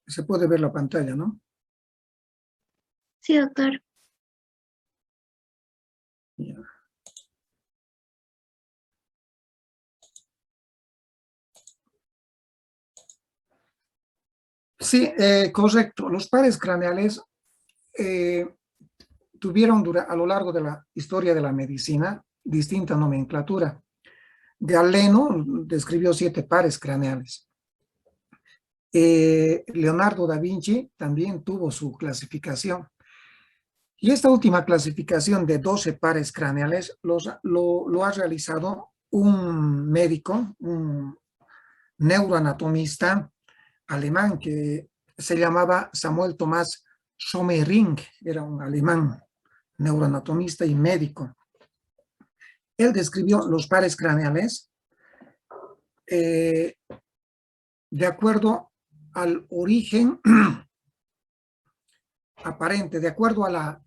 Se puede ver la pantalla, ¿no? Sí, doctor. Ya. Sí, correcto. Los pares craneales tuvieron a lo largo de la historia de la medicina distinta nomenclatura. Galeno describió 7 pares craneales. Leonardo da Vinci también tuvo su clasificación. Y esta última clasificación de 12 pares craneales lo ha realizado un médico, un neuroanatomista alemán que se llamaba Samuel Thomas Sommering, era un alemán neuroanatomista y médico. Él describió los pares craneales de acuerdo al origen aparente, de acuerdo a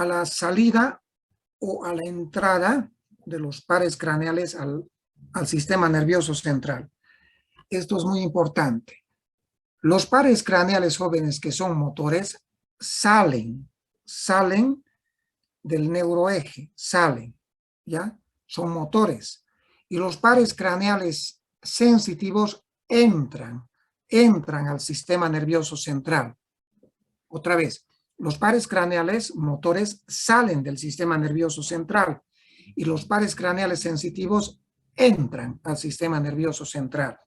la salida o a la entrada de los pares craneales al sistema nervioso central. Esto es muy importante. Los pares craneales jóvenes que son motores salen del neuroeje, ¿ya? Son motores. Y los pares craneales sensitivos entran al sistema nervioso central. Otra vez, los pares craneales motores salen del sistema nervioso central y los pares craneales sensitivos entran al sistema nervioso central.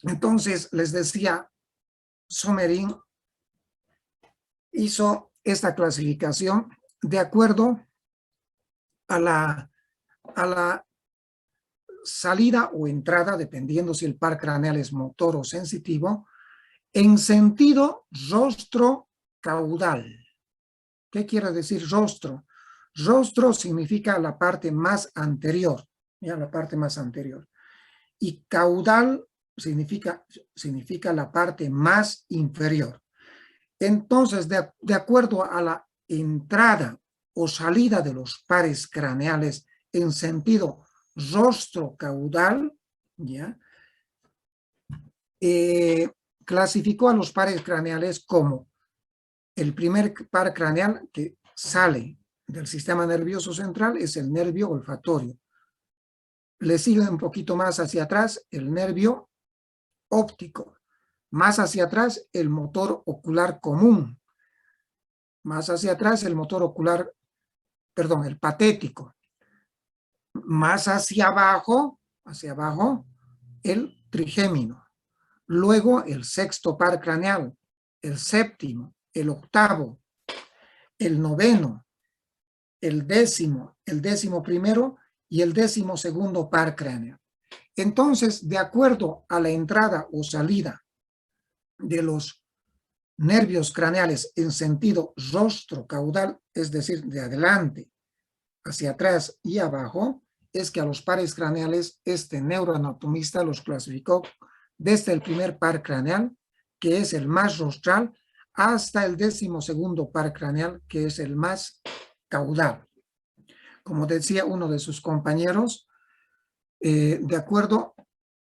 Entonces, les decía, Sommering hizo esta clasificación de acuerdo a la salida o entrada, dependiendo si el par craneal es motor o sensitivo, en sentido rostro-caudal. ¿Qué quiere decir rostro? Rostro significa la parte más anterior, ¿ya? La parte más anterior. Y caudal significa la parte más inferior. Entonces, de acuerdo a la entrada o salida de los pares craneales en sentido rostro-caudal, ¿ya? Clasificó a los pares craneales como el primer par craneal que sale del sistema nervioso central es el nervio olfatorio. Le sigue un poquito más hacia atrás el nervio óptico. Más hacia atrás el motor ocular común. Más hacia atrás el patético. Más hacia abajo el trigémino. Luego el sexto par craneal, el séptimo, el octavo, el noveno, el décimo primero y el 12º par craneal. Entonces, de acuerdo a la entrada o salida de los nervios craneales en sentido rostro-caudal, es decir, de adelante, hacia atrás y abajo, es que a los pares craneales este neuroanatomista los clasificó desde el primer par craneal, que es el más rostral, hasta el 12º par craneal, que es el más caudal. Como decía uno de sus compañeros, de acuerdo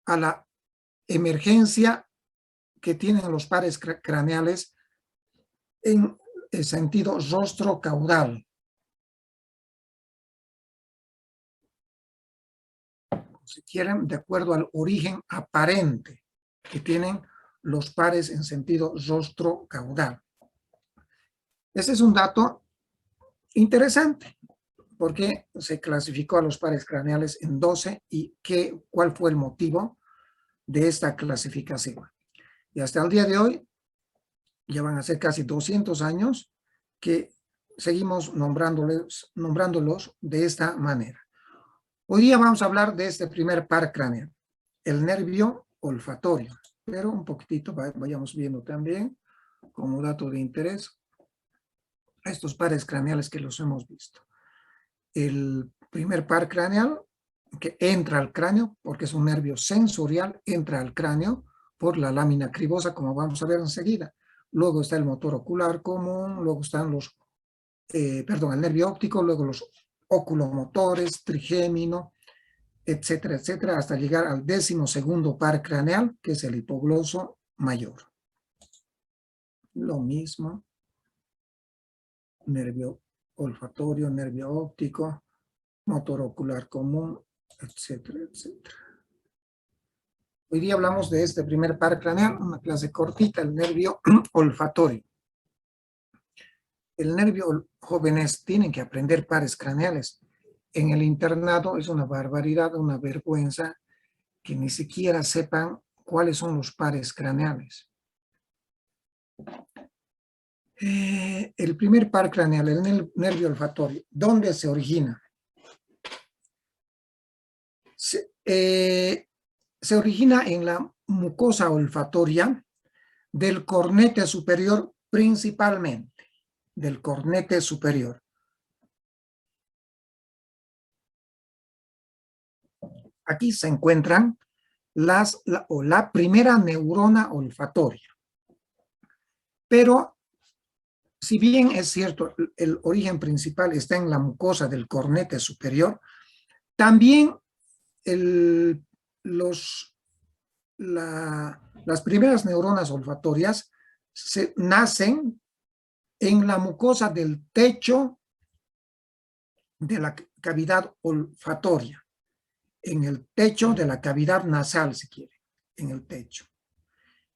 a la emergencia que tienen los pares craneales en el sentido rostro-caudal. Si quieren, de acuerdo al origen aparente que tienen los pares en sentido rostro-caudal. Este es un dato interesante, porque se clasificó a los pares craneales en 12 y cuál fue el motivo de esta clasificación. Y hasta el día de hoy, ya van a ser casi 200 años que seguimos nombrándolos de esta manera. Hoy día vamos a hablar de este primer par craneal, el nervio olfatorio, pero un poquitito vayamos viendo también como dato de interés estos pares craneales que los hemos visto. El primer par craneal que entra al cráneo, porque es un nervio sensorial, entra al cráneo por la lámina cribosa, como vamos a ver enseguida. Luego está el motor ocular común, luego están el nervio óptico, luego los oculomotores, trigémino, etcétera, etcétera, hasta llegar al 12º par craneal, que es el hipogloso mayor. Lo mismo, nervio olfatorio, nervio óptico, motor ocular común, etcétera, etcétera. Hoy día hablamos de este primer par craneal, una clase cortita, el nervio olfatorio. El nervio, jóvenes tienen que aprender pares craneales. En el internado es una barbaridad, una vergüenza que ni siquiera sepan cuáles son los pares craneales. El primer par craneal, el nervio olfatorio, ¿dónde se origina? Se origina en la mucosa olfatoria del cornete superior principalmente, del cornete superior. Aquí se encuentran la primera neurona olfatoria. Pero, si bien es cierto, el origen principal está en la mucosa del cornete superior, también las primeras neuronas olfatorias nacen en la mucosa del techo de la cavidad olfatoria, en el techo de la cavidad nasal, si quiere, en el techo.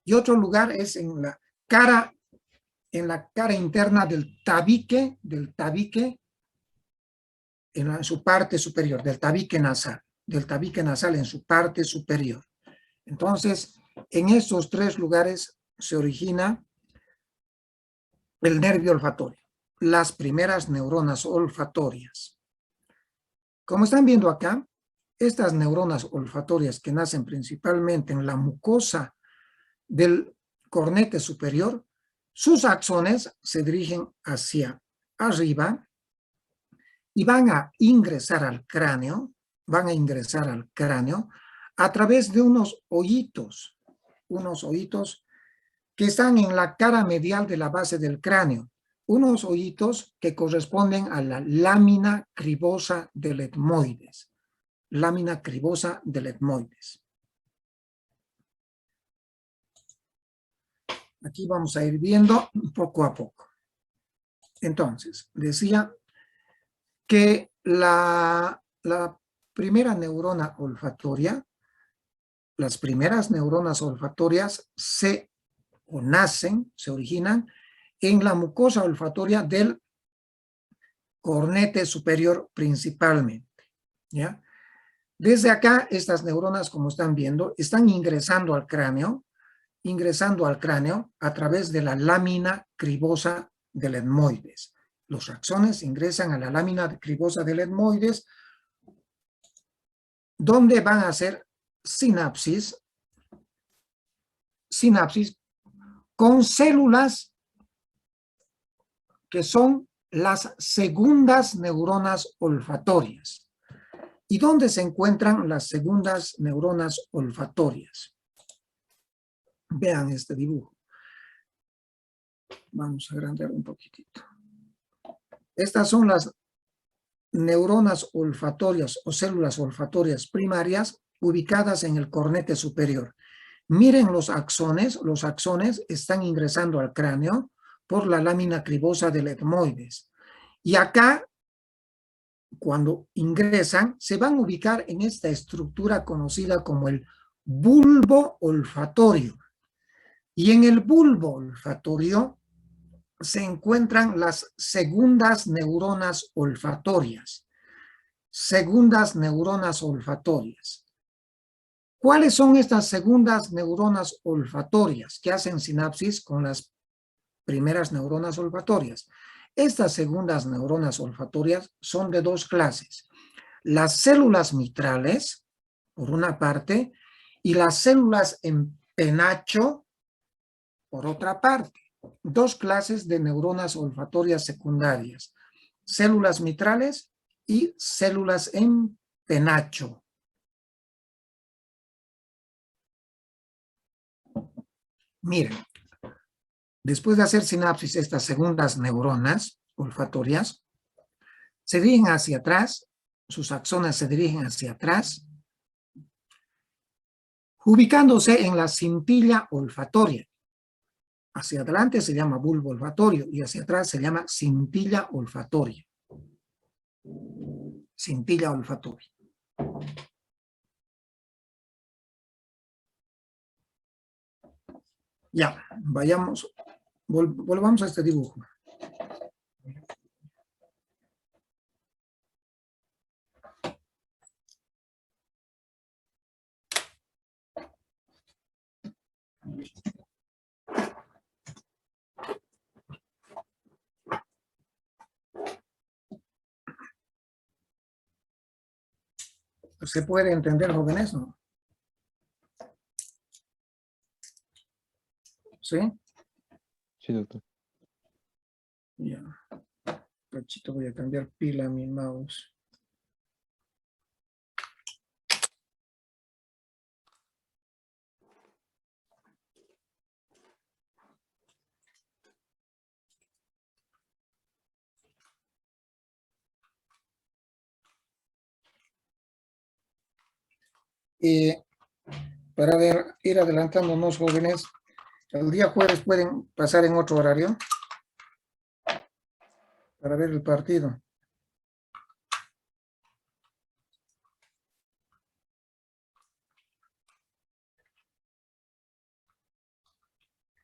Y otro lugar es en la cara interna del tabique en su parte superior, del tabique nasal en su parte superior. Entonces, en estos tres lugares se origina el nervio olfatorio, las primeras neuronas olfatorias. Como están viendo acá, estas neuronas olfatorias que nacen principalmente en la mucosa del cornete superior, sus axones se dirigen hacia arriba y van a ingresar al cráneo, a través de unos hoyitos que están en la cara medial de la base del cráneo, unos hoyitos que corresponden a la lámina cribosa del etmoides. Lámina cribosa del etmoides. Aquí vamos a ir viendo poco a poco. Entonces, decía que la primera neurona olfatoria, las primeras neuronas olfatorias se originan en la mucosa olfatoria del cornete superior principalmente, ¿ya? Desde acá, estas neuronas, como están viendo, están ingresando al cráneo a través de la lámina cribosa del etmoides. Los axones ingresan a la lámina cribosa del etmoides, donde van a hacer sinapsis con células que son las segundas neuronas olfatorias. ¿Y dónde se encuentran las segundas neuronas olfatorias? Vean este dibujo. Vamos a agrandar un poquitito. Estas son las neuronas olfatorias o células olfatorias primarias ubicadas en el cornete superior. Miren los axones están ingresando al cráneo por la lámina cribosa del etmoides. Y acá, cuando ingresan, se van a ubicar en esta estructura conocida como el bulbo olfatorio. Y en el bulbo olfatorio se encuentran las segundas neuronas olfatorias. ¿Cuáles son estas segundas neuronas olfatorias que hacen sinapsis con las primeras neuronas olfatorias? Estas segundas neuronas olfatorias son de dos clases. Las células mitrales, por una parte, y las células en penacho, por otra parte. Dos clases de neuronas olfatorias secundarias. Células mitrales y células en penacho. Miren, después de hacer sinapsis estas segundas neuronas olfatorias, se dirigen hacia atrás, sus axones se dirigen hacia atrás, ubicándose en la cintilla olfatoria. Hacia adelante se llama bulbo olfatorio y hacia atrás se llama cintilla olfatoria. Cintilla olfatoria. Ya, vayamos, volvamos a este dibujo. ¿Se puede entender, jóvenes? ¿No? ¿Sí? Sí, doctor. Ya. Cachito, voy a cambiar pila a mi mouse. Y para ir adelantándonos, jóvenes, el día jueves pueden pasar en otro horario para ver el partido.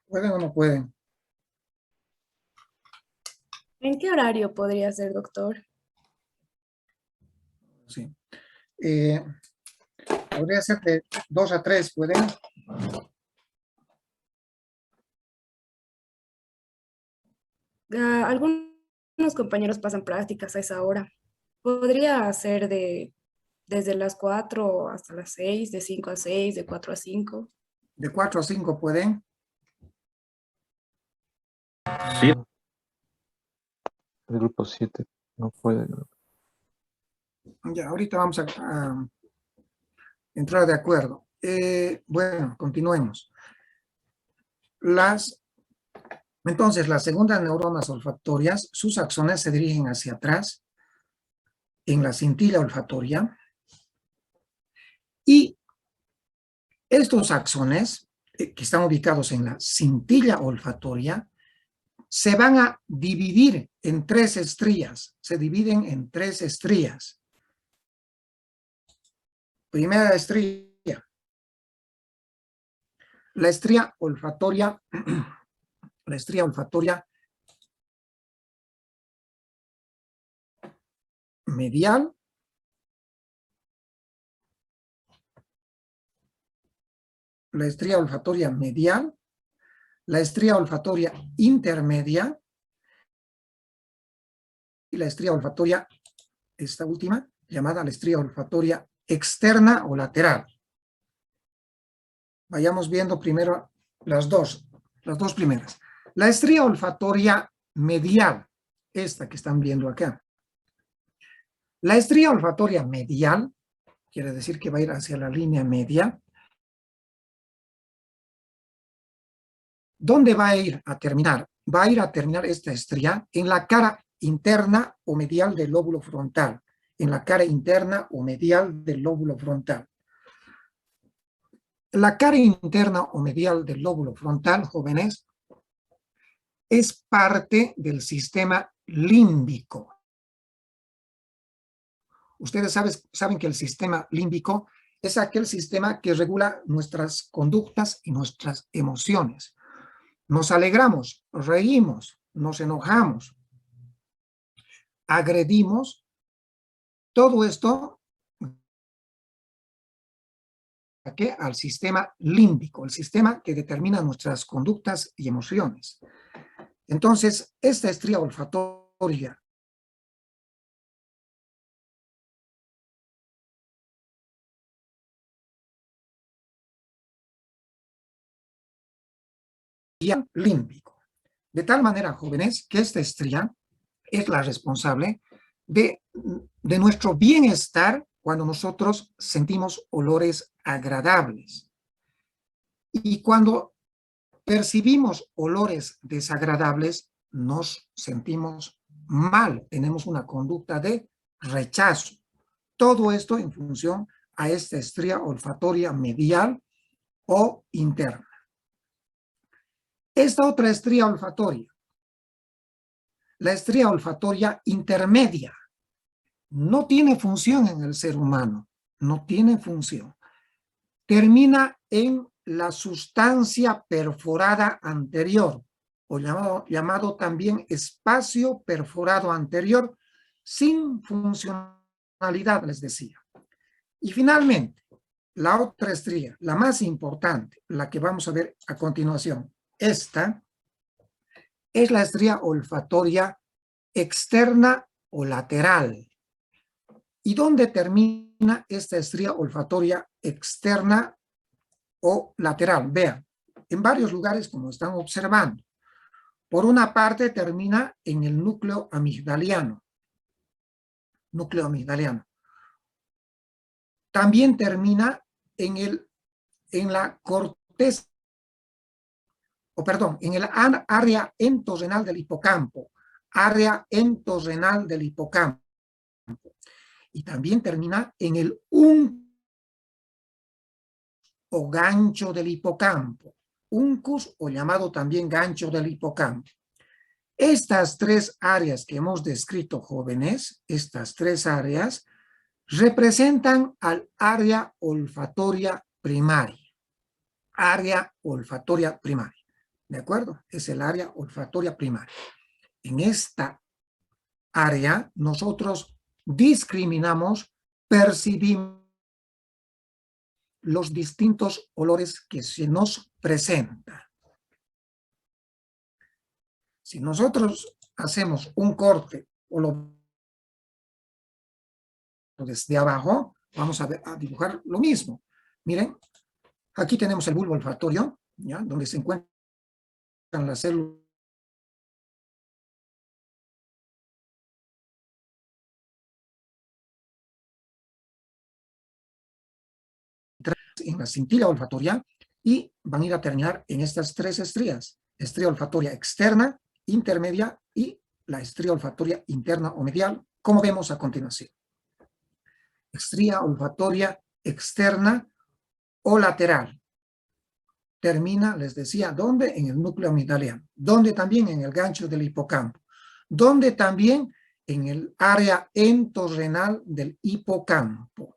¿Pueden o no pueden? ¿En qué horario podría ser, doctor? Sí. Podría ser de 2 a 3, ¿pueden? Algunos compañeros pasan prácticas a esa hora. Podría ser desde las 4 hasta las 6, de 5 a 6, de 4 a 5. De 4 a 5, ¿pueden? Sí. El grupo 7 no puede. Ya, ahorita vamos a entrar de acuerdo. Bueno, continuemos. Entonces, las segundas neuronas olfatorias, sus axones se dirigen hacia atrás, en la cintilla olfatoria, y estos axones, que están ubicados en la cintilla olfatoria, se van a dividir en 3 estrías, se dividen en 3 estrías. Primera estría, la estría olfatoria, medial, la estría olfatoria medial, la estría olfatoria intermedia y la estría olfatoria, esta última, llamada la estría olfatoria externa o lateral. Vayamos viendo primero las dos primeras. La estría olfatoria medial, esta que están viendo acá. La estría olfatoria medial, quiere decir que va a ir hacia la línea media. ¿Dónde va a ir a terminar? Va a ir a terminar esta estría en la cara interna o medial del lóbulo frontal. En la cara interna o medial del lóbulo frontal. La cara interna o medial del lóbulo frontal, jóvenes, es parte del sistema límbico. Ustedes saben que el sistema límbico es aquel sistema que regula nuestras conductas y nuestras emociones. Nos alegramos, reímos, nos enojamos, agredimos. Todo esto al sistema límbico, el sistema que determina nuestras conductas y emociones. Entonces, esta estría olfatoria límbico. De tal manera, jóvenes, que esta estría es la responsable de nuestro bienestar cuando nosotros sentimos olores agradables. Y cuando percibimos olores desagradables, nos sentimos mal, tenemos una conducta de rechazo. Todo esto en función a esta estría olfatoria medial o interna. Esta otra estría olfatoria, la estría olfatoria intermedia, no tiene función en el ser humano, no tiene función. Termina en la sustancia perforada anterior, o llamado también espacio perforado anterior, sin funcionalidad, les decía. Y finalmente, la otra estría, la más importante, la que vamos a ver a continuación, esta es la estría olfatoria externa o lateral. ¿Y dónde termina esta estría olfatoria externa o lateral? Vean, en varios lugares como están observando. Por una parte termina en el núcleo amigdaliano. Núcleo amigdaliano. También termina en la corteza, en el área entorrenal del hipocampo. Área entorrenal del hipocampo. Y también termina en el o gancho del hipocampo. Uncus o llamado también gancho del hipocampo. Estas tres áreas que hemos descrito, jóvenes, estas tres áreas representan al área olfatoria primaria. Área olfatoria primaria. ¿De acuerdo? Es el área olfatoria primaria. En esta área nosotros discriminamos, percibimos los distintos olores que se nos presentan. Si nosotros hacemos un corte o lo desde abajo, vamos a dibujar lo mismo. Miren, aquí tenemos el bulbo olfatorio, ¿ya? Donde se encuentran las células en la cintila olfatoria y van a ir a terminar en estas tres estrías. Estría olfatoria externa, intermedia y la estría olfatoria interna o medial, como vemos a continuación. Estría olfatoria externa o lateral. Termina, les decía, ¿dónde? En el núcleo amigdaliano. ¿Dónde? También en el gancho del hipocampo. ¿Dónde? También en el área entorrenal del hipocampo.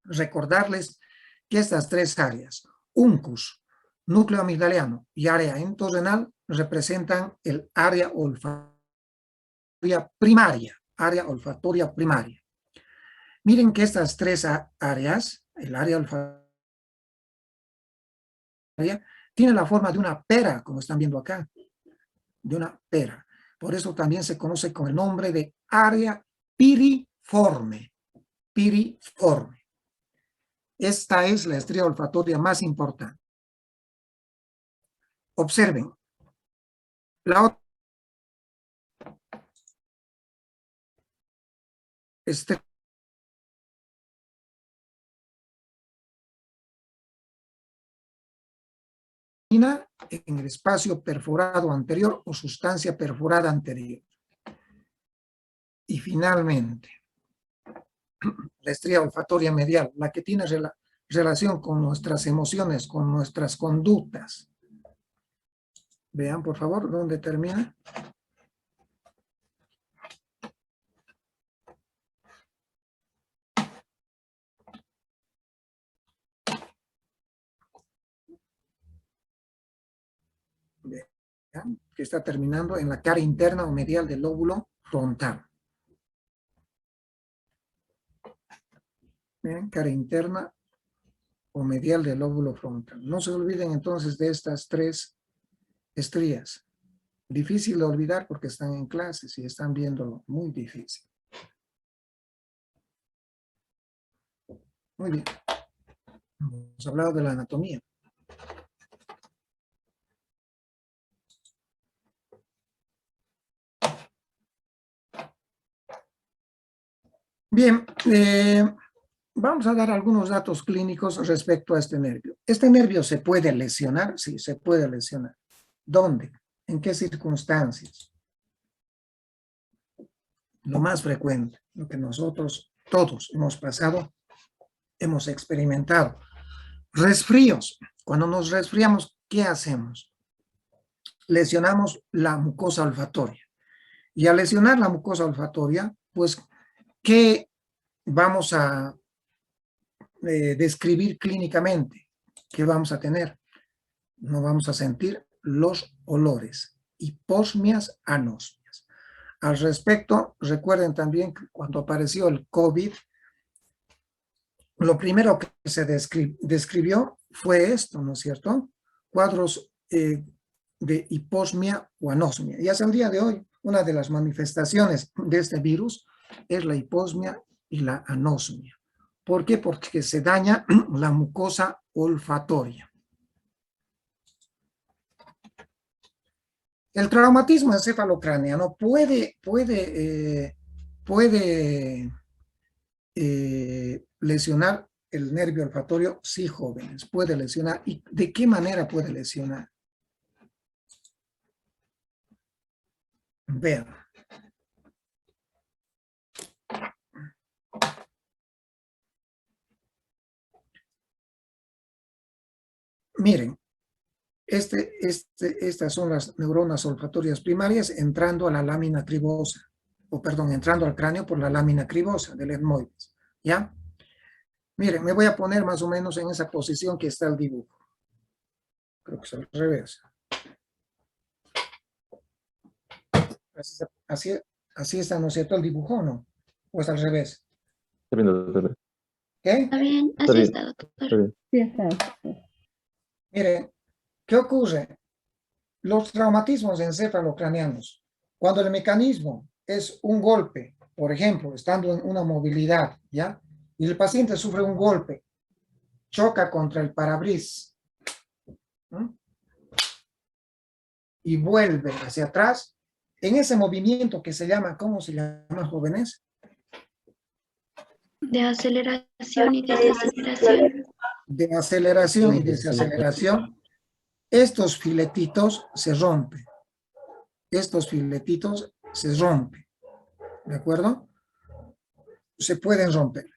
Recordarles que estas tres áreas, uncus, núcleo amigdaliano y área entorrenal, representan el área olfatoria primaria. Área olfatoria primaria. Miren que estas tres áreas, el área olfatoria, tiene la forma de una pera, como están viendo acá. De una pera. Por eso también se conoce con el nombre de área piriforme. Piriforme. Esta es la estría olfatoria más importante. Observen. La otra estría en el espacio perforado anterior o sustancia perforada anterior. Y finalmente, la estría olfatoria medial, la que tiene relación con nuestras emociones, con nuestras conductas. Vean, por favor, ¿dónde termina? Vean, que está terminando en la cara interna o medial del lóbulo frontal. Vean, cara interna o medial del lóbulo frontal. No se olviden entonces de estas tres estrías. Difícil de olvidar porque están en clases y están viéndolo muy difícil. Muy bien. Hemos hablado de la anatomía. Bien, vamos a dar algunos datos clínicos respecto a este nervio. ¿Este nervio se puede lesionar? Sí, se puede lesionar. ¿Dónde? ¿En qué circunstancias? Lo más frecuente, lo que nosotros todos hemos pasado, hemos experimentado. Resfríos. Cuando nos resfriamos, ¿qué hacemos? Lesionamos la mucosa olfatoria. Y al lesionar la mucosa olfatoria, pues, ¿qué vamos a describir clínicamente? ¿Qué vamos a tener? No vamos a sentir los olores, hiposmias, anosmias. Al respecto, recuerden también que cuando apareció el COVID, lo primero que se describió fue esto, ¿no es cierto? Cuadros de hiposmia o anosmia. Y hasta el día de hoy, una de las manifestaciones de este virus es la hiposmia y la anosmia. ¿Por qué? Porque se daña la mucosa olfatoria. El traumatismo encefalocraneano puede lesionar el nervio olfatorio, sí, jóvenes, puede lesionar. ¿Y de qué manera puede lesionar? Vean. Miren, estas son las neuronas olfatorias primarias entrando a la lámina cribosa, entrando al cráneo por la lámina cribosa del etmoides, ¿ya? Miren, me voy a poner más o menos en esa posición que está el dibujo. Creo que es al revés. Así está, ¿no es cierto? El dibujo, ¿no? ¿O es al revés? Está bien, doctor. ¿Qué? Está bien, Está así bien. está, doctor. Está bien. Sí, está. Miren, ¿qué ocurre? Los traumatismos encefalocraneanos, cuando el mecanismo es un golpe, por ejemplo, estando en una movilidad, ¿ya? Y el paciente sufre un golpe, choca contra el parabrisas, ¿no? Y vuelve hacia atrás, en ese movimiento que se llama, ¿cómo se llama, jóvenes? De aceleración y desaceleración. De aceleración y desaceleración, estos filetitos se rompen. Estos filetitos se rompen. ¿De acuerdo? Se pueden romper.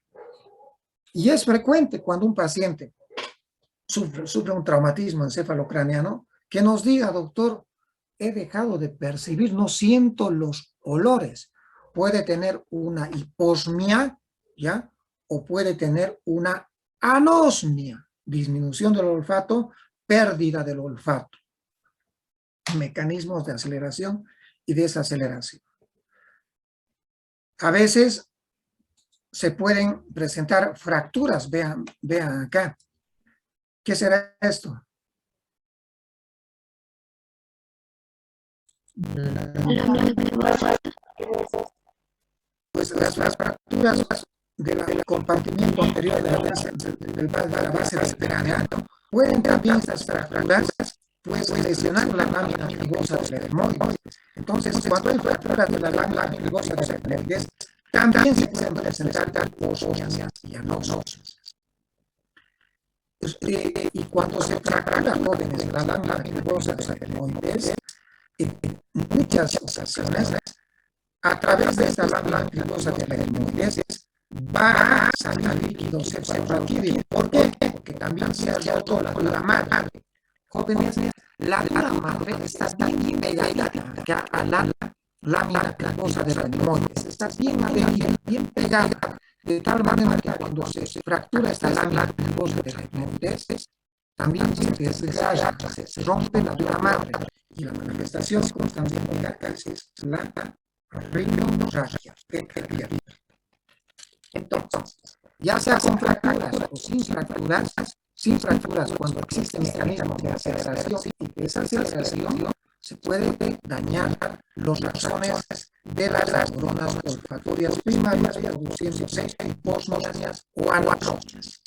Y es frecuente cuando un paciente sufre un traumatismo encefalocraneano que nos diga, doctor, he dejado de percibir, no siento los olores. Puede tener una hiposmia, ¿ya? O puede tener una anosmia, disminución del olfato, pérdida del olfato. Mecanismos de aceleración y desaceleración. A veces se pueden presentar fracturas, vean acá. ¿Qué será esto? Pues las fracturas del compartimiento anterior de la base del cráneo pueden también estas fracturas pues lesionar la lámina cribosa del etmoides. Entonces, cuando hay fracturas de la lámina cribosa del etmoides, también se pueden presentar hiposmias y anosmias. Y cuando se fractura, jóvenes, la lámina cribosa del etmoides, en muchas ocasiones, a través de esta lámina cribosa del etmoides, va a salir líquido cefalorraquídeo. ¿Por qué? Porque también se ha roto la dura madre. Jóvenes, la dura madre está bien pegadita a la lámina cribosa del etmoides. Está bien adherida, bien pegada. De tal manera que cuando se fractura esta lámina cribosa del etmoides, también se desgasta, se rompe la dura madre. Y la manifestación constantemente acá es la rinorragia. Entonces, ya sea con fracturas o sin fracturas, cuando existen mecanismos de aceleración y desaceleración, se puede dañar los axones de las neuronas olfatorias primarias, produciéndose hiposmias o anosmias.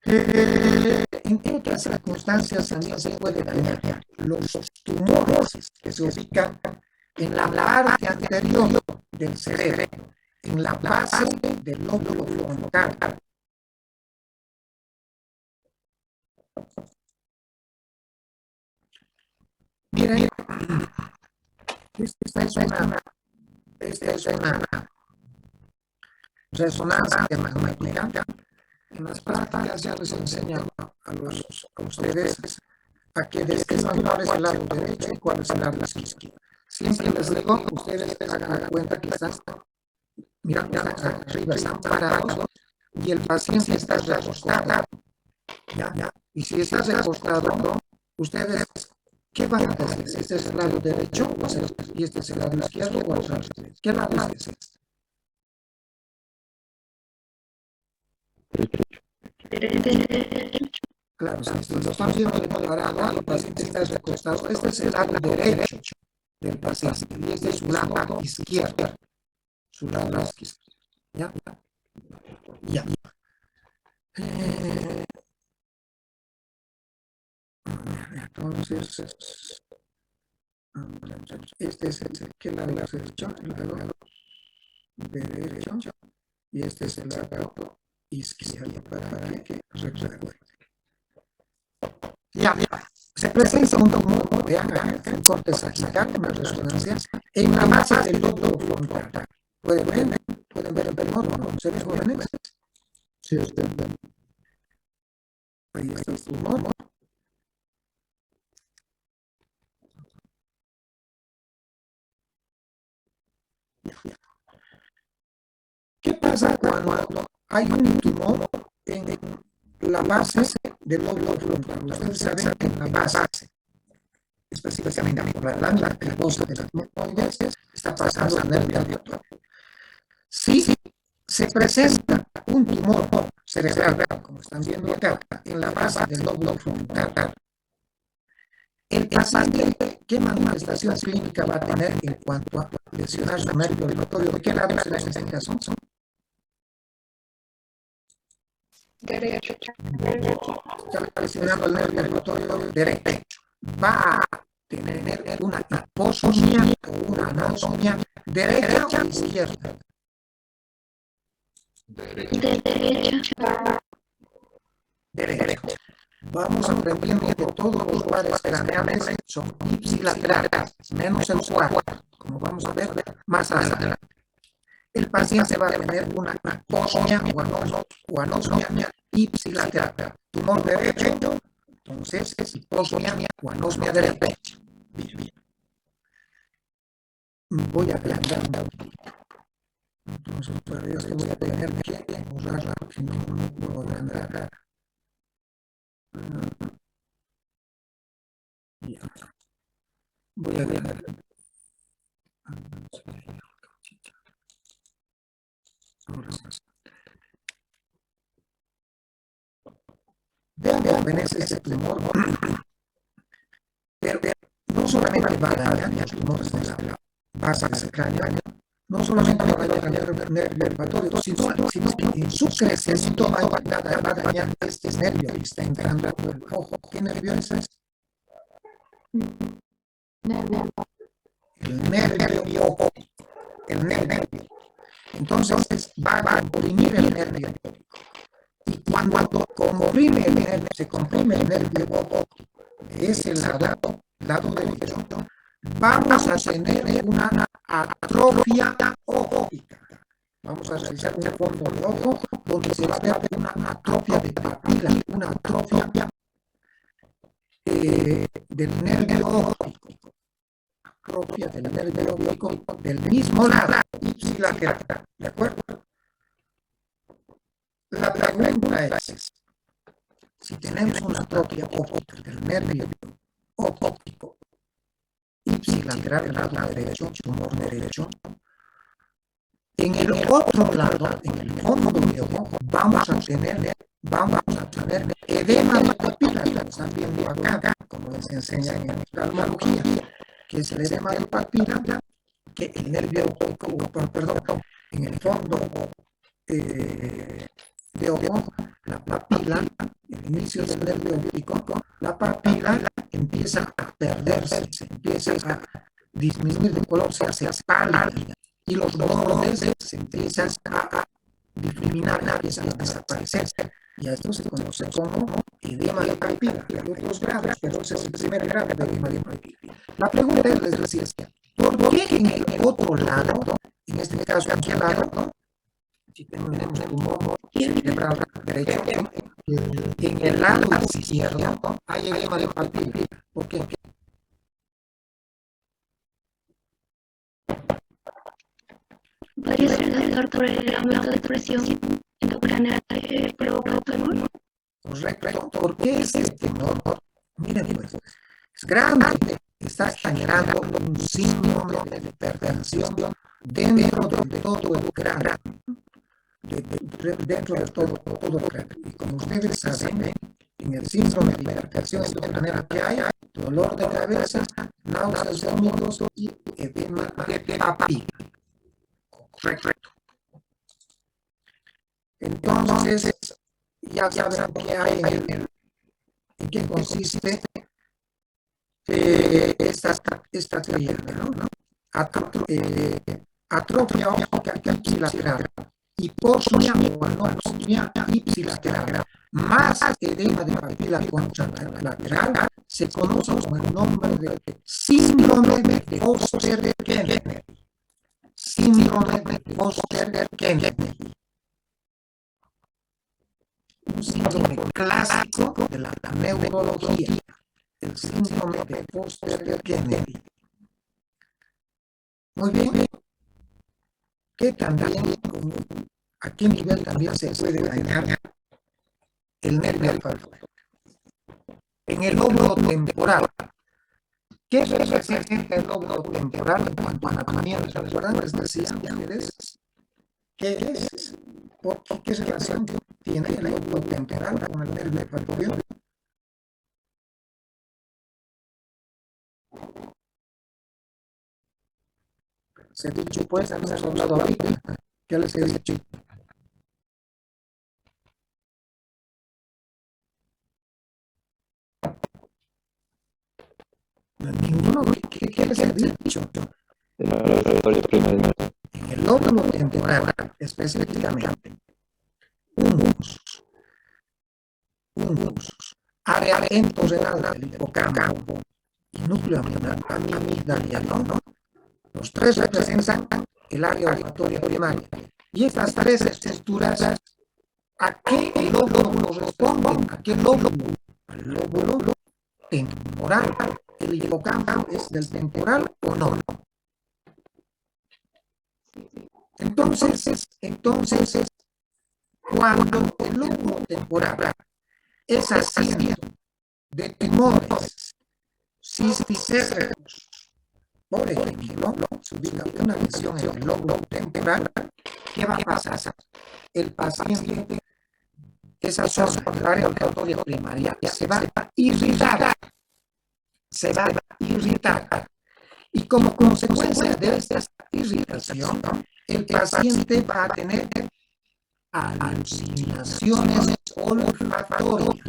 ¿En qué otras circunstancias también se puede dañar? Los tumores que se ubican en la parte anterior del cerebro, en la base del lóbulo frontal. Miren, esta es una resonancia magnética En las prácticas ya les enseñan a ustedes a que describan cuál es el lado derecho y cuál es el lado izquierdo. Siempre les digo, ustedes hagan cuenta que están mirando arriba, están parados y el paciente está recostado. ¿Ya? Y si está recostado, ustedes, ¿qué van a decir? ¿Este es el lado derecho y este es el lado izquierdo o al revés? ¿Qué lado es este? Claro, si lo están viendo de parado, el paciente está recostado. Este es el lado derecho del paciente y este es su lado izquierdo. Su lado izquierdo. ¿Ya? Ya. Entonces, este es el lado derecho, el lado derecho, y este es el lado izquierdo para que recuerden. Ya. Se presenta un tumor, vean, en corte sagital, en resonancia, en la base del lóbulo frontal. ¿Pueden ver el tumor, no? ¿Se ven jóvenes? Sí, usted ve. Ahí está el tumor. ¿Qué pasa cuando hay un tumor en la base del lóbulo frontal? Ustedes saben que en la base, específicamente por la lámina cribosa de la tiroides, está pasando el nervio auditor. Si se presenta un tumor cerebral, como están viendo acá, en la base del lóbulo frontal, el paciente, ¿qué manifestación clínica va a tener en cuanto a lesionar su nervio auditorio? ¿De qué lado será en este caso? Derecho. Está lesionando el nervio auditorio derecho. Va a tener una hiposomía o una anosmia derecha o izquierda. Derecha. Vamos aprendiendo que todos los pares craneales son ipsilaterales, menos el cuarto, como vamos a ver más adelante. El paciente va a tener una hiposomia o anosmia ipsilateral. Tumor derecho, entonces es hiposomia o anosmia derecha. Bien. Voy a agrandar un poquito. Entonces, para esto voy a tener que borrarla porque no puedo agrandar. Ya. Voy a agrandar. Ahora sí. Vean ese tumor, pero no solamente va a dañar los tumores de la base del cráneo, no solamente va a dañar el nervio olfatorio, sino que en su crecimiento va a dañar este nervio que está entrando por el ojo. ¿Qué nervio es este? El nervio óptico. El nervio. Entonces va a comprimir el nervio óptico. Y cuando se comprime el nervio óptico de ese lado derecho, vamos a tener una atrofia óptica. Vamos a realizar un fondo de ojo donde se va a ver una atrofia de papila, una atrofia del nervio óptico. Atrofia del nervio óptico del mismo lado, ipsilateral. ¿De acuerdo? La pregunta es, si tenemos una atrofia óptica del nervio óptico ipsilateral del lado derecho, tumor derecho, en el otro lado, en el fondo del ojo, vamos a tener edema de papila, lo están viendo acá, como les enseñan en oftalmología, que es el edema de papila, que el nervio óptico, en el fondo de ojo, la papila, el inicio del nervio óptico, la papila empieza a perderse, se empieza a disminuir de color, se hace pálida y los bordes se empiezan a difuminar, empiezan a desaparecer. Y a esto se conoce como edema de papila. Hay otros grados, pero ese es el primer grado de edema de papila. La pregunta es, les decía, ¿por qué en el otro lado, en este caso aquí al lado, si tenemos un tumor cerebral derecho, en el lado izquierdo hay edema de papila. ¿Por qué? Podría ser doctor por el aumento de presión endocrinal provoca tumor. Correcto. ¿Por qué ese temor? Miren, pues, es grande. Está generando un síndrome de hipertensión dentro de todo el cráneo. Dentro de todo el cráneo. Y como ustedes saben, en el síndrome de hipertensión endocrinal que hay dolor de cabeza, náuseas, vómitos y edema de papila. Correcto. Entonces, ya saben qué hay en qué consiste esta triada, ¿no? Atrofia óptica ipsilateral, hiposmia o anosmia ipsilateral, más edema de papila contralateral, se conoce como el nombre de síndrome de Foster-Kennedy. Síndrome de Foster-Kennedy. Un síndrome clásico de la neurología, el síndrome de Foster-Kennedy. Muy bien, que también, ¿a qué nivel también se puede dañar el nervio olfatorio? En el lóbulo temporal. ¿Qué representa el lóbulo temporal en cuanto a anatomía? ¿Recuerdan? Les decía a ustedes, ¿qué es? ¿Qué relación tiene el lóbulo temporal con el nervio olfatorio? Se ha dicho, pues, hemos hablado ahorita. ¿Qué les he dicho? Ninguno. ¿Qué les he dicho? El auditorio primario. En el lóbulo temporal, específicamente, hongos, área entorrenal del hipocampo y núcleo amigdaliano, ¿no? Los tres representan el área olfatoria primaria. Y estas tres estructuras, ¿a qué lóbulo corresponden? ¿A qué lóbulo? Al lóbulo temporal. ¿El hipocampo es del temporal o no? Entonces, cuando el lóbulo temporal es asiento de tumores cisticérricos, por ejemplo, se ubica una lesión en el lóbulo temporal, ¿qué va a pasar? El paciente, esa zona del área olfatoria primaria, se va a irritar. Y como consecuencia de esta irritación, el paciente va a tener alucinaciones olfatorias.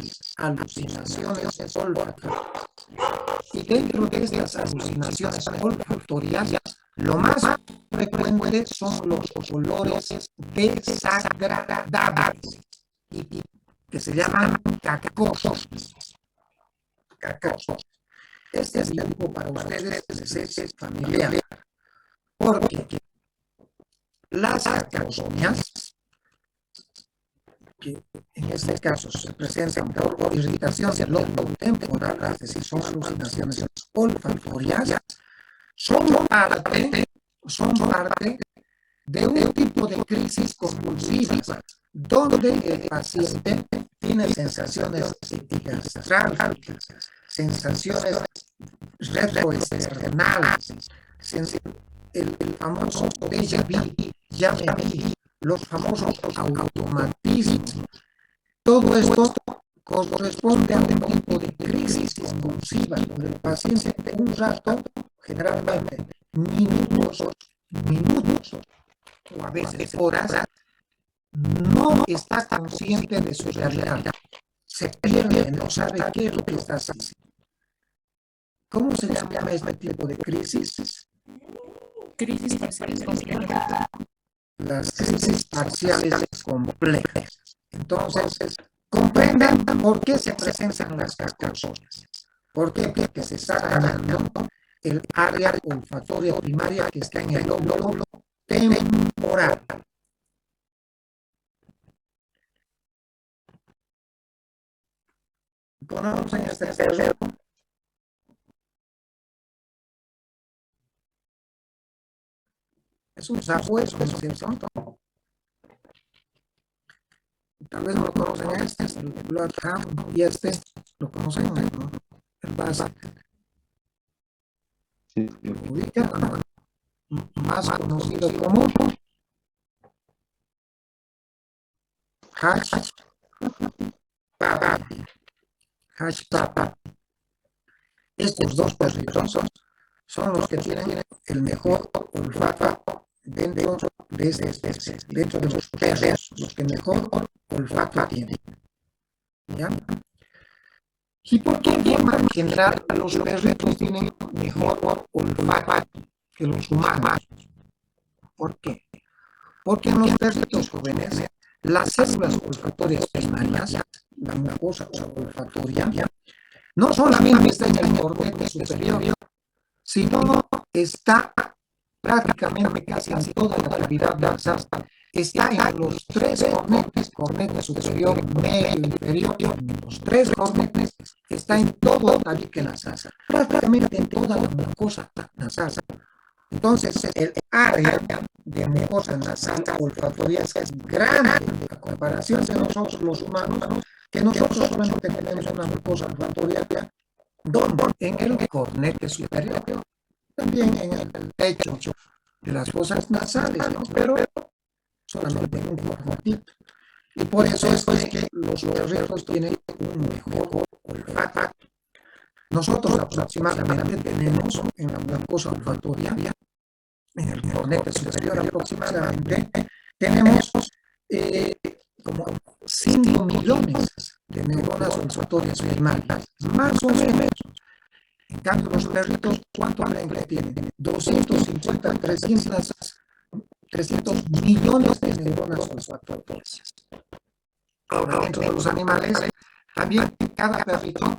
Y dentro de estas alucinaciones olfatorias, lo más frecuente son los olores desagradables, que se llaman cacosos. Este es tiempo para ustedes es familiar, porque las cacosmias, que en este caso se presentan por irritación del lóbulo temporal, es decir, son alucinaciones olfatorias, son parte de un tipo de crisis convulsiva, donde el paciente tiene sensaciones epigastrálgicas, sensaciones retroesternales, el famoso déjà vu, los famosos automatismos. Todo esto corresponde a un tipo de crisis convulsiva, donde el paciente un rato, generalmente minutos, o a veces horas, no está consciente de su realidad. Se pierde, no sabe qué es lo que está haciendo. ¿Cómo se llama este tipo de crisis? Crisis parciales complejas. Las crisis parciales complejas. Entonces, comprendan por qué se presentan las cacosomias. ¿Por qué? Porque se está ganando el área olfatoria primaria que está en el lóbulo temporal. Ponemos en este perro. Es un sabueso, ¿no es cierto? Tal vez no lo conocen este, es el Bloodhound, y este lo conocen, ¿no? El Basset. Sí, Lo ubican, más conocido como Hash Papi. Hash Papi. Estos dos perritos son los que tienen el mejor olfato dentro de esta especie, dentro de los perros, los que mejor olfato tienen. ¿Ya? ¿Y por qué en general los perritos tienen mejor olfato que los humanos? ¿Por qué? Porque en los perritos jóvenes las células olfatorias primarias, la mucosa olfatoria, no solamente está en el cornete superior, sino está prácticamente casi en toda la cavidad nasal. Está en los tres cornetes, cornete superior, medio, inferior, los tres cornetes, está en todo el tabique nasal, prácticamente en toda la mucosa nasal. Entonces, el área de mucosa nasal olfatoria es grande a comparación de nosotros los humanos, que nosotros solamente tenemos una mucosa olfatoria en el cornete superior, también en el techo de las fosas nasales, ¿no? Pero solamente en un cornetito. Y por eso es que los perros tienen un mejor olfato. Nosotros aproximadamente tenemos en la mucosa olfatoria, en el cornete superior aproximadamente, tenemos como 5 millones de neuronas olfatorias primarias, más o menos. En cambio, los perritos, ¿cuánto creen que tienen? 250, 300 millones de neuronas olfatorias. Ahora, dentro de los animales, también cada perrito,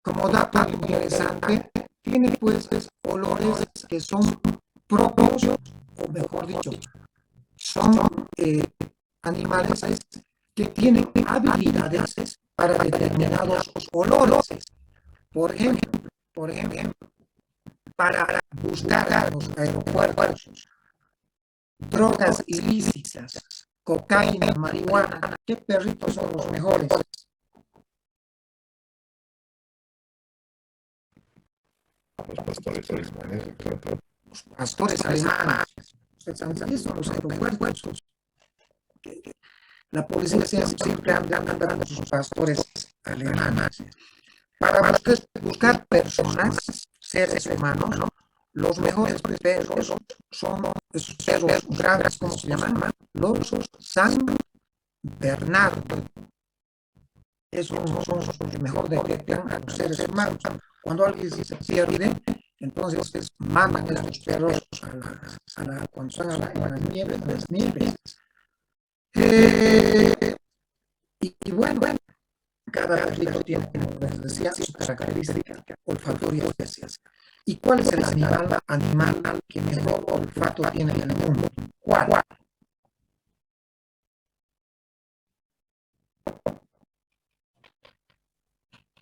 como dato interesante, tiene pues olores que son propios, o mejor dicho, son animales que tienen habilidades para determinados olores. Por ejemplo, para buscar en los aeropuertos drogas ilícitas, cocaína, marihuana, ¿qué perritos son los mejores? los pastores alemanes, Los pastores alemanes. Ustedes han visto en los aeropuertos. La policía siempre anda con sus pastores alemanes. Para buscar personas, seres humanos, los mejores perros son esos perros grandes, ¿cómo se llaman? Los San Bernardo. Esos son los que mejor detectan a los seres humanos. Cuando alguien se pierde, entonces mandan a los perros cuando están en las nieves. Y bueno, cada perrito tiene, como les decía, su característica olfatoria especial. ¿Y cuál es el animal que mejor olfato tiene en el mundo? ¿Cuál?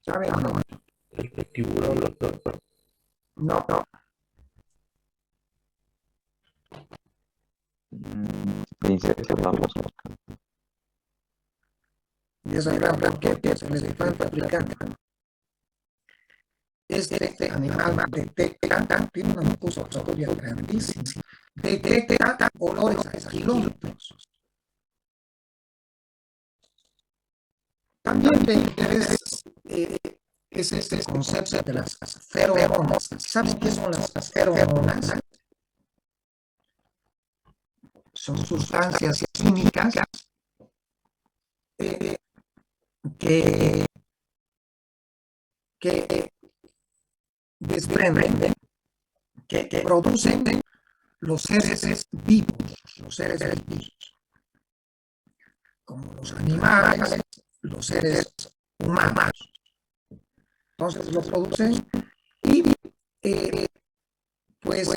¿Saben o no? el tiburón, doctor. No. Insectos, vamos. Y eso era porque es el elefante africano. Este animal detecta, tiene una mucosa olfatoria grandísima, detecta olores a kilómetros. También de interés es este concepto de las feromonas. ¿Saben qué son las feromonas? Son sustancias químicas que desprenden, que producen los seres vivos, como los animales, los seres humanos. Entonces lo producen y pues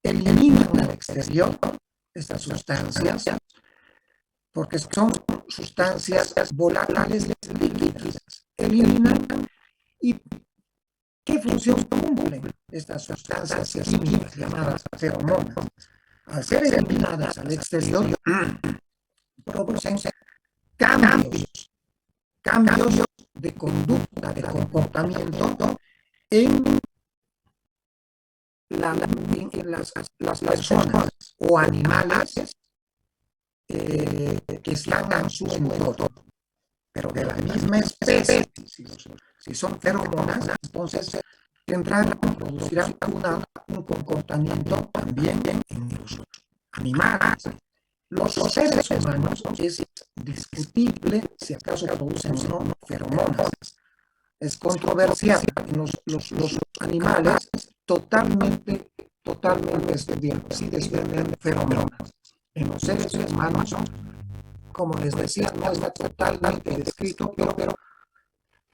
eliminan al exterior estas sustancias porque son sustancias volátiles líquidas. se eliminan. ¿Y qué función cumplen estas sustancias químicas llamadas feromonas? Al ser eliminadas al exterior, producen cambios de conducta, de comportamiento en las personas o animales que están en su entorno, pero de la misma especie. Si son feromonas, entonces producirán un comportamiento también en los animales. Los seres humanos es discutible si acaso producen o no feromonas. Es controversial. En los animales totalmente estudiados, sí desprenden feromonas. En los seres humanos, como les decía, no está totalmente descrito, pero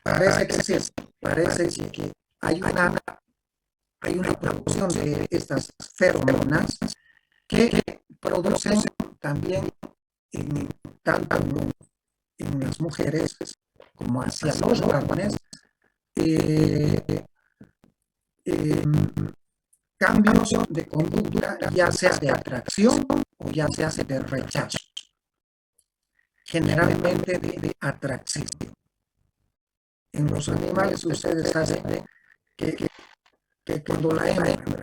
parece que sí, parece que hay una producción de estas feromonas que producen también tanto en las mujeres como hacia los varones cambios de conducta, ya sea de atracción o ya sea de rechazo, generalmente de atracción. En los animales ustedes saben que cuando la hembra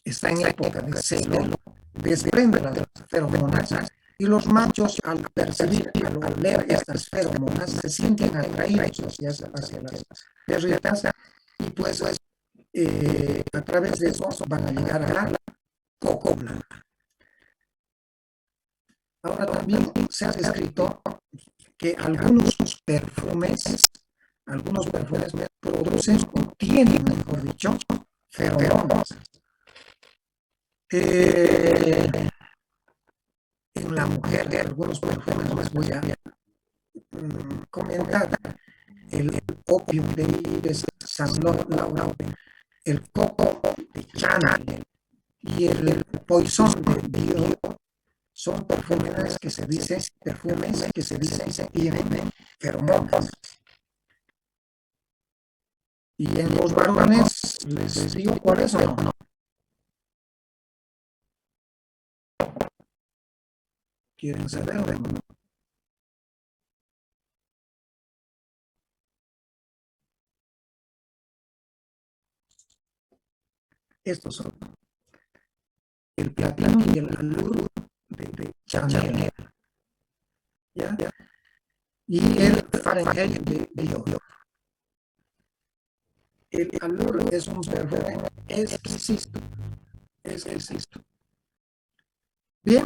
está en época de celo, desprende las feromonas y los machos al percibir, al leer estas feromonas, se sienten atraídos hacia las perritas y pues a través de eso van a llegar a la cópula. Ahora también se ha descrito que algunos perfumes producen o tienen, mejor dicho, feromonas. En la mujer de algunos perfumes les voy a comentar: el Opium de Yves Saint Laurent, el Coco de Chanel y el Poison de Dior son perfumes que se dicen tienen feromonas. Y en los varones les digo por eso, ¿no? ¿Quieren saberlo? Estos son el platino y el alur de Chanel, ¿ya? Y el Fahrenheit de Dior. El alur es un perfume exquisito. Bien,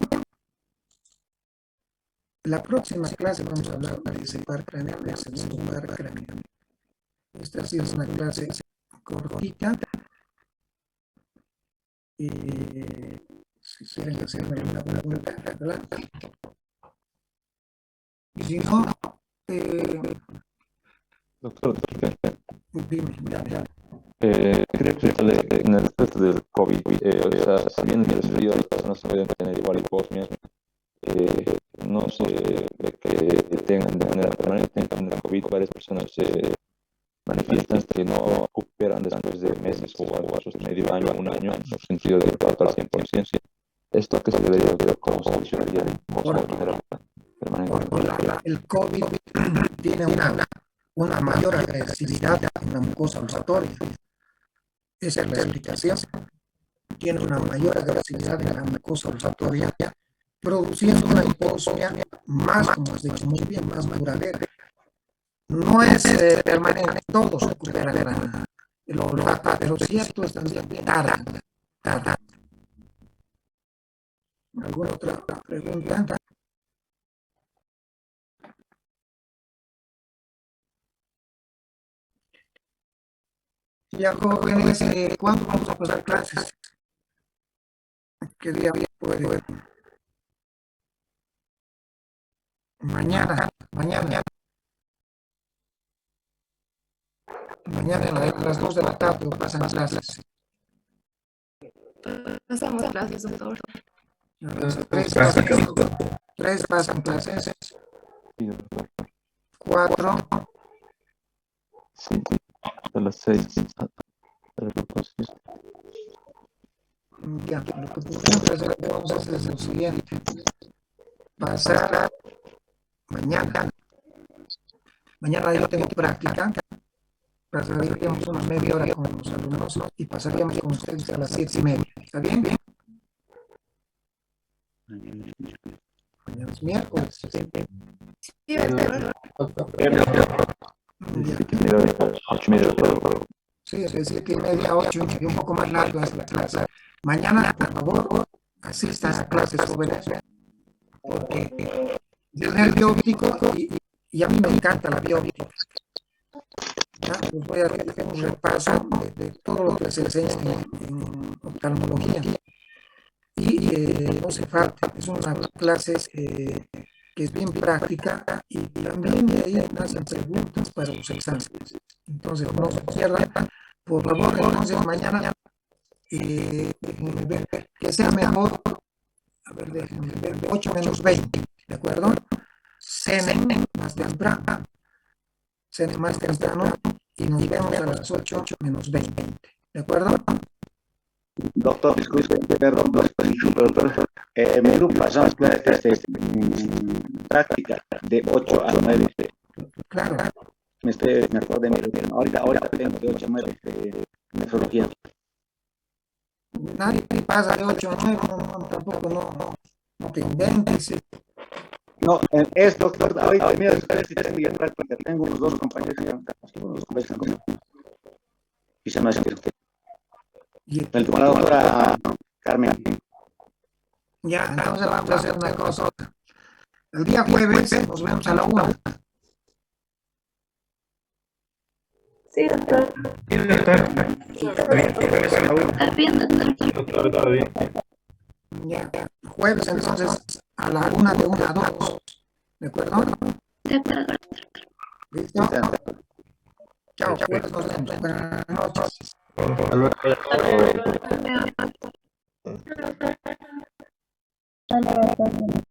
la próxima clase vamos a hablar de ese par craneal, del segundo par craneal. Esta sí es una clase cortita. Si quieren hacerme alguna pregunta, adelante. Y si no, Doctor, dime. quería preguntarle en el aspecto del COVID, o sea, si bien en el estudio las personas pueden tener igual hiposmia, no sé que tengan de manera permanente en el COVID, varias personas se manifiestan que no recuperan después de meses o algo, medio año, un año, en su sentido de tratar al 100%. ¿Esto a qué se debería ver? ¿Cómo se solucionaría de manera permanente? El COVID tiene una mayor agresividad en la mucosa olfatoria. Esa es la explicación. Tiene una mayor agresividad en la mucosa olfatoria, produciendo una hiposmia más, como has dicho muy bien, más duradera. No es permanente, todos recuperan el olfato, pero cierto es también tarda. ¿Alguna otra pregunta? Ya, jóvenes, ¿cuándo vamos a pasar clases? ¿Qué día puede ver? Mañana a las 2 de la tarde pasan clases. Pasamos clases, doctor. A las 3 pasan clases. Sí, doctor. 4. Sí, a las 6. Ya, lo que podemos hacer entonces es lo siguiente. Pasar mañana. Mañana yo tengo práctica. Pasaríamos una media hora con los alumnos y pasaríamos con ustedes a las 7:30. ¿Está bien? Mañana es miércoles. Sí, doctor. Ya. 8:30. Sí, es de 7:30 a 8, y un poco más largo es la clase. Mañana, por favor, asistan a clases jóvenes, porque yo soy el bioóptico y a mí me encanta la bioóptica. Ya, les voy a hacer un repaso de todo lo que se enseña en oftalmología. Y no se falta, es una clase que es bien práctica y también de ahí nacen preguntas para los exámenes. Entonces, no se pierdan, por favor, entonces mañana, déjenme ver, que sea mejor, a ver, déjenme ver, 8 menos 20, ¿de acuerdo? Cenen más temprano, y nos vemos a las 8 menos 20, ¿de acuerdo? Doctor, disculpe, perdón, doctor. Mi grupo pasamos clases de práctica de 8 a 9. Claro, Me acuerdo de mi reunión. Ahorita tengo de 8 a 9 de nefrología. nadie pasa de 8 a 9, tampoco no te inventes. No, es doctor, ahorita mira, ustedes si tengo ya práctica. Tengo unos 2 compañeros que nos conversan conmigo. Y se me hace Y el tomado para Carmen. ya, entonces vamos a hacer una cosa. El día jueves nos vemos a la 1. Sí, doctor. Está bien, doctor. Ya, jueves entonces a la 1 de 1 a 2. ¿De acuerdo? De acuerdo. ¿Listo? Chao, jueves nos vemos. Buenas noches. Hasta luego. Hasta luego.